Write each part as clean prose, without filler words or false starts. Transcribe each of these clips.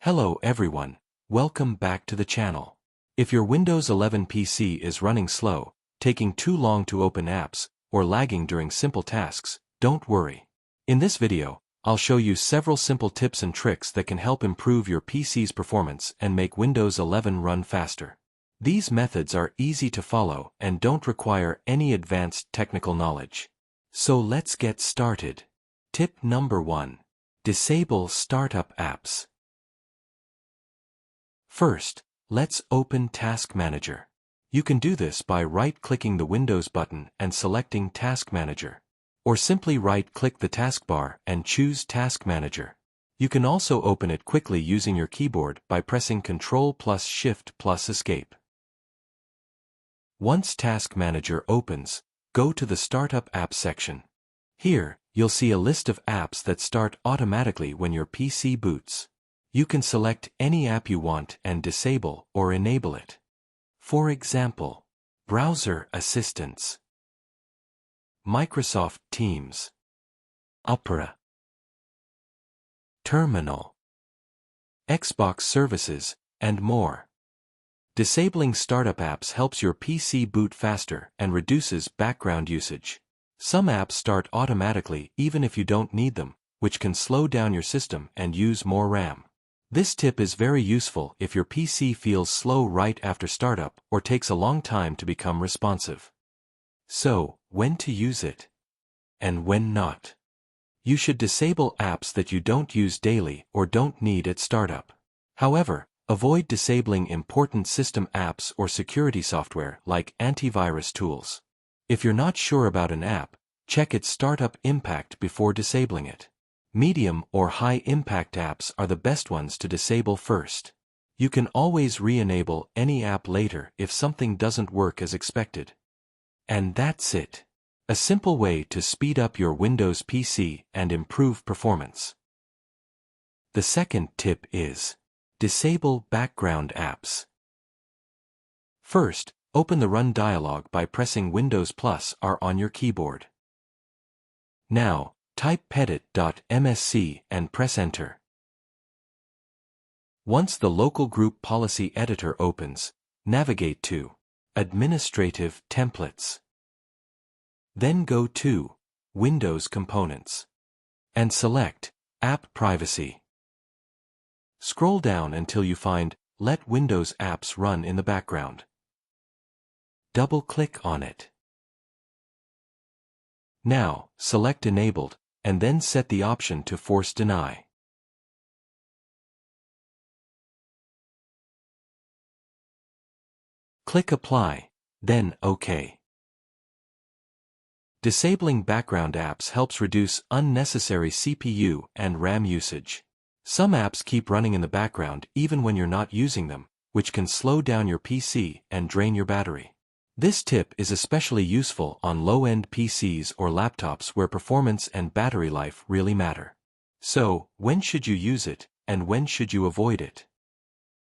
Hello everyone, welcome back to the channel. If your Windows 11 PC is running slow, taking too long to open apps, or lagging during simple tasks, don't worry. In this video, I'll show you several simple tips and tricks that can help improve your PC's performance and make Windows 11 run faster. These methods are easy to follow and don't require any advanced technical knowledge. So let's get started. Tip number 1. Disable startup apps. First, let's open Task Manager. You can do this by right-clicking the Windows button and selecting Task Manager. Or simply right-click the taskbar and choose Task Manager. You can also open it quickly using your keyboard by pressing Ctrl plus Shift plus Escape. Once Task Manager opens, go to the Startup Apps section. Here, you'll see a list of apps that start automatically when your PC boots. You can select any app you want and disable or enable it. For example, Browser Assistance, Microsoft Teams, Opera, Terminal, Xbox Services, and more. Disabling startup apps helps your PC boot faster and reduces background usage. Some apps start automatically even if you don't need them, which can slow down your system and use more RAM. This tip is very useful if your PC feels slow right after startup or takes a long time to become responsive. So, when to use it? And when not? You should disable apps that you don't use daily or don't need at startup. However, avoid disabling important system apps or security software like antivirus tools. If you're not sure about an app, check its startup impact before disabling it. Medium or high-impact apps are the best ones to disable first. You can always re-enable any app later if something doesn't work as expected. And that's it. A simple way to speed up your Windows PC and improve performance. The second tip is disable background apps. First, open the Run dialog by pressing Windows plus R on your keyboard. Now, type pedit.msc and press Enter. Once the Local Group Policy Editor opens, navigate to Administrative Templates. Then go to Windows Components and select App Privacy. Scroll down until you find Let Windows Apps Run in the Background. Double-click on it. Now, select Enabled, and then set the option to Force Deny. Click Apply, then OK. Disabling background apps helps reduce unnecessary CPU and RAM usage. Some apps keep running in the background even when you're not using them, which can slow down your PC and drain your battery. This tip is especially useful on low-end PCs or laptops where performance and battery life really matter. So, when should you use it, and when should you avoid it?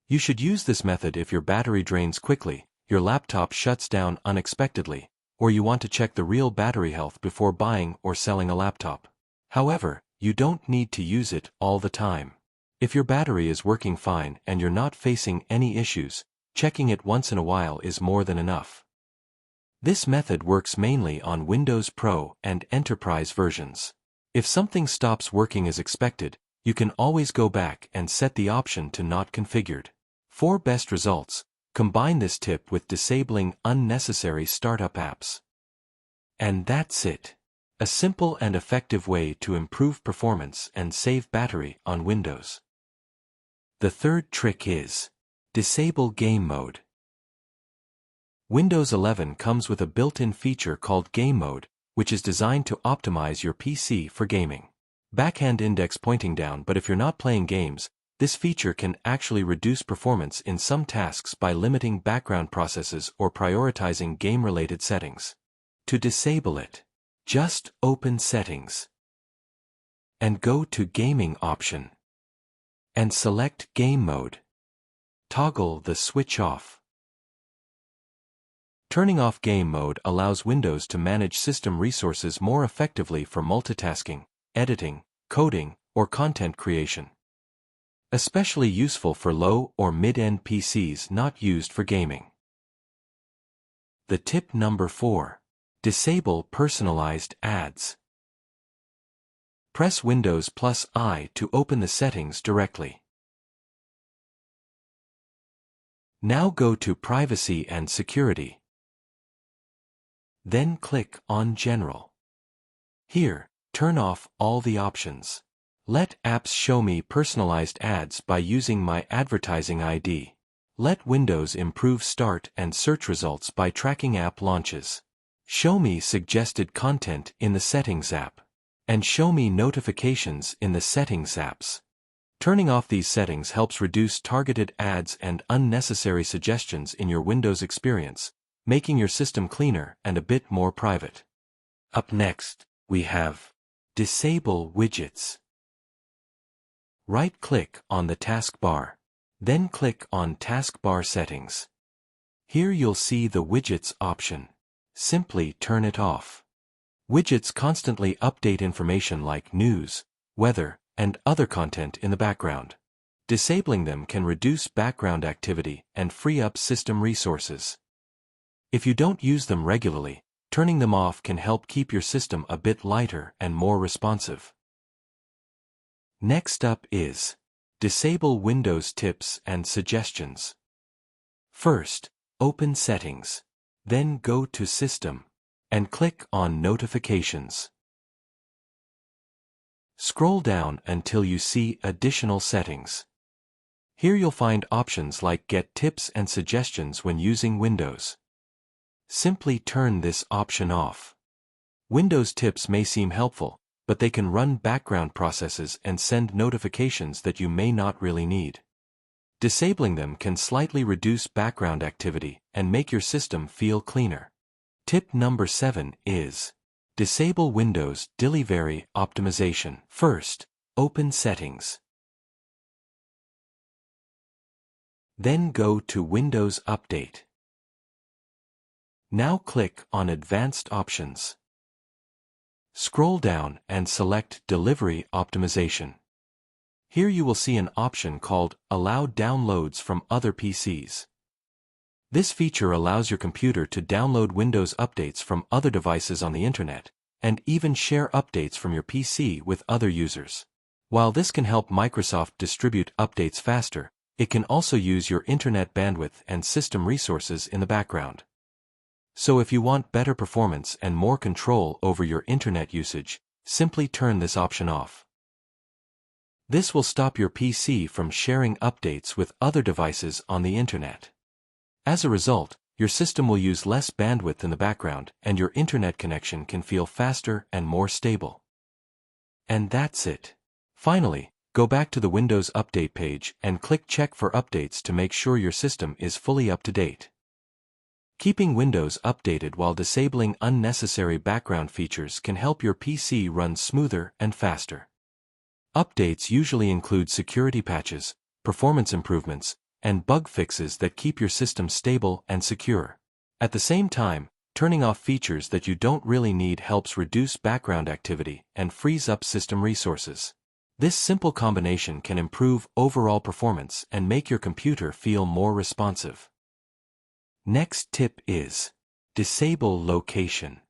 You should use this method if your battery drains quickly, your laptop shuts down unexpectedly, or you want to check the real battery health before buying or selling a laptop. However, you don't need to use it all the time. If your battery is working fine and you're not facing any issues, checking it once in a while is more than enough. This method works mainly on Windows Pro and Enterprise versions. If something stops working as expected, you can always go back and set the option to not configured. For best results, combine this tip with disabling unnecessary startup apps. And that's it. A simple and effective way to improve performance and save battery on Windows. The third trick is disable game mode. Windows 11 comes with a built-in feature called Game Mode, which is designed to optimize your PC for gaming. Backhand index pointing down, but if you're not playing games, this feature can actually reduce performance in some tasks by limiting background processes or prioritizing game-related settings. To disable it, just open Settings and go to Gaming option and select Game Mode. Toggle the switch off. Turning off game mode allows Windows to manage system resources more effectively for multitasking, editing, coding, or content creation. especially useful for low or mid-end PCs not used for gaming. The tip number 4. Disable personalized ads. Press Windows plus I to open the settings directly. Now go to Privacy and Security. Then click on General. Here, turn off all the options. Let apps show me personalized ads by using my advertising ID. Let Windows improve start and search results by tracking app launches. Show me suggested content in the Settings app. And show me notifications in the Settings apps. Turning off these settings helps reduce targeted ads and unnecessary suggestions in your Windows experience, making your system cleaner and a bit more private. Up next, we have Disable Widgets. Right-click on the taskbar. Then click on Taskbar Settings. Here you'll see the Widgets option. Simply turn it off. Widgets constantly update information like news, weather, and other content in the background. Disabling them can reduce background activity and free up system resources. If you don't use them regularly, turning them off can help keep your system a bit lighter and more responsive. Next up is Disable Windows Tips and Suggestions. First, open Settings. Then go to System and click on Notifications. Scroll down until you see Additional Settings. Here you'll find options like Get Tips and Suggestions when using Windows. Simply turn this option off. Windows tips may seem helpful, but they can run background processes and send notifications that you may not really need. Disabling them can slightly reduce background activity and make your system feel cleaner. Tip number 7 is Disable Windows Dilivery Optimization. First, open Settings. Then go to Windows Update. Now click on Advanced Options. Scroll down and select Delivery Optimization. Here you will see an option called Allow Downloads from Other PCs. This feature allows your computer to download Windows updates from other devices on the internet, and even share updates from your PC with other users. While this can help Microsoft distribute updates faster, it can also use your internet bandwidth and system resources in the background. So if you want better performance and more control over your internet usage, simply turn this option off. This will stop your PC from sharing updates with other devices on the internet. As a result, your system will use less bandwidth in the background, and your internet connection can feel faster and more stable. And that's it. Finally, go back to the Windows Update page and click Check for Updates to make sure your system is fully up to date. Keeping Windows updated while disabling unnecessary background features can help your PC run smoother and faster. Updates usually include security patches, performance improvements, and bug fixes that keep your system stable and secure. At the same time, turning off features that you don't really need helps reduce background activity and frees up system resources. This simple combination can improve overall performance and make your computer feel more responsive. Next tip is Disable Location.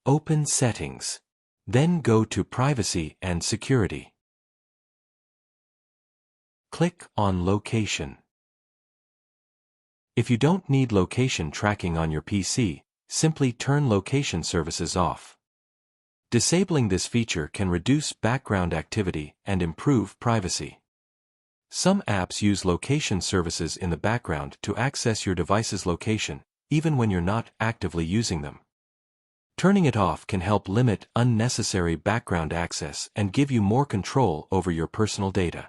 Open Settings. Then go to Privacy and Security. Click on Location. If you don't need location tracking on your PC, simply turn location services off. Disabling this feature can reduce background activity and improve privacy. Some apps use location services in the background to access your device's location, even when you're not actively using them. Turning it off can help limit unnecessary background access and give you more control over your personal data.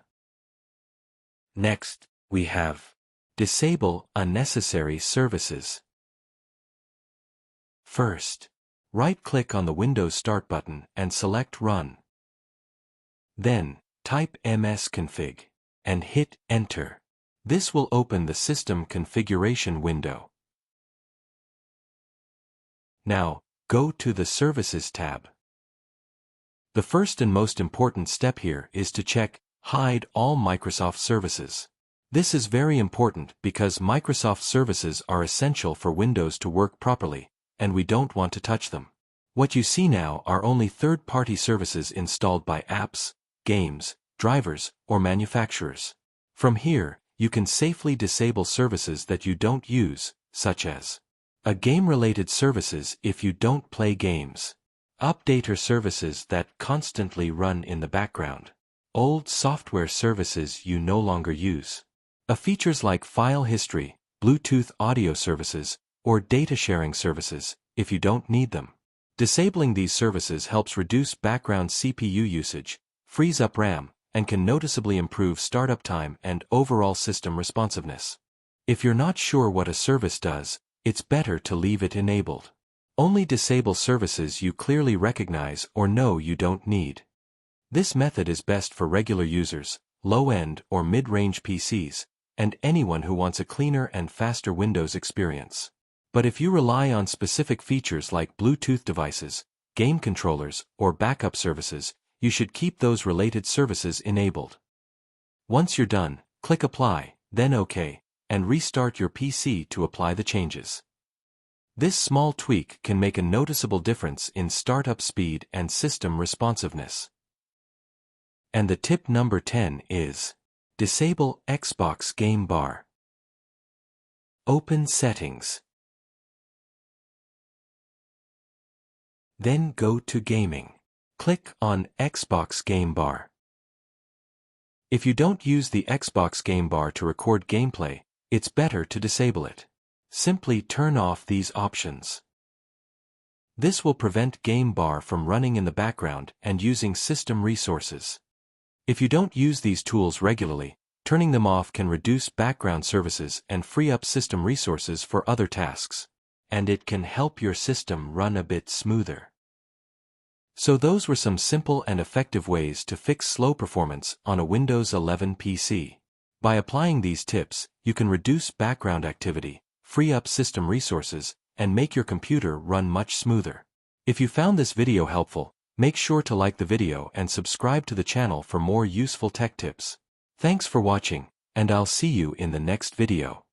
Next, we have Disable Unnecessary Services. First, right-click on the Windows Start button and select Run. Then, type msconfig and hit Enter. This will open the System Configuration window. Now, go to the Services tab. The first and most important step here is to check Hide all Microsoft services. This is very important because Microsoft services are essential for Windows to work properly, and we don't want to touch them. What you see now are only third-party services installed by apps, games, drivers, or manufacturers. From here, you can safely disable services that you don't use, such as game-related services if you don't play games, updater services that constantly run in the background, old software services you no longer use, features like file history, Bluetooth audio services, or data sharing services, if you don't need them. Disabling these services helps reduce background CPU usage, frees up RAM, and can noticeably improve startup time and overall system responsiveness. If you're not sure what a service does, it's better to leave it enabled. Only disable services you clearly recognize or know you don't need. This method is best for regular users, low-end or mid-range PCs, and anyone who wants a cleaner and faster Windows experience. But if you rely on specific features like Bluetooth devices, game controllers, or backup services, you should keep those related services enabled. Once you're done, click Apply, then OK, and restart your PC to apply the changes. This small tweak can make a noticeable difference in startup speed and system responsiveness. And the tip number 10 is: disable Xbox Game Bar. Open Settings. Then go to Gaming. Click on Xbox Game Bar. If you don't use the Xbox Game Bar to record gameplay, it's better to disable it. Simply turn off these options. This will prevent Game Bar from running in the background and using system resources. If you don't use these tools regularly, turning them off can reduce background services and free up system resources for other tasks. And it can help your system run a bit smoother. So those were some simple and effective ways to fix slow performance on a Windows 11 PC. By applying these tips, you can reduce background activity, free up system resources, and make your computer run much smoother. If you found this video helpful, make sure to like the video and subscribe to the channel for more useful tech tips. Thanks for watching, and I'll see you in the next video.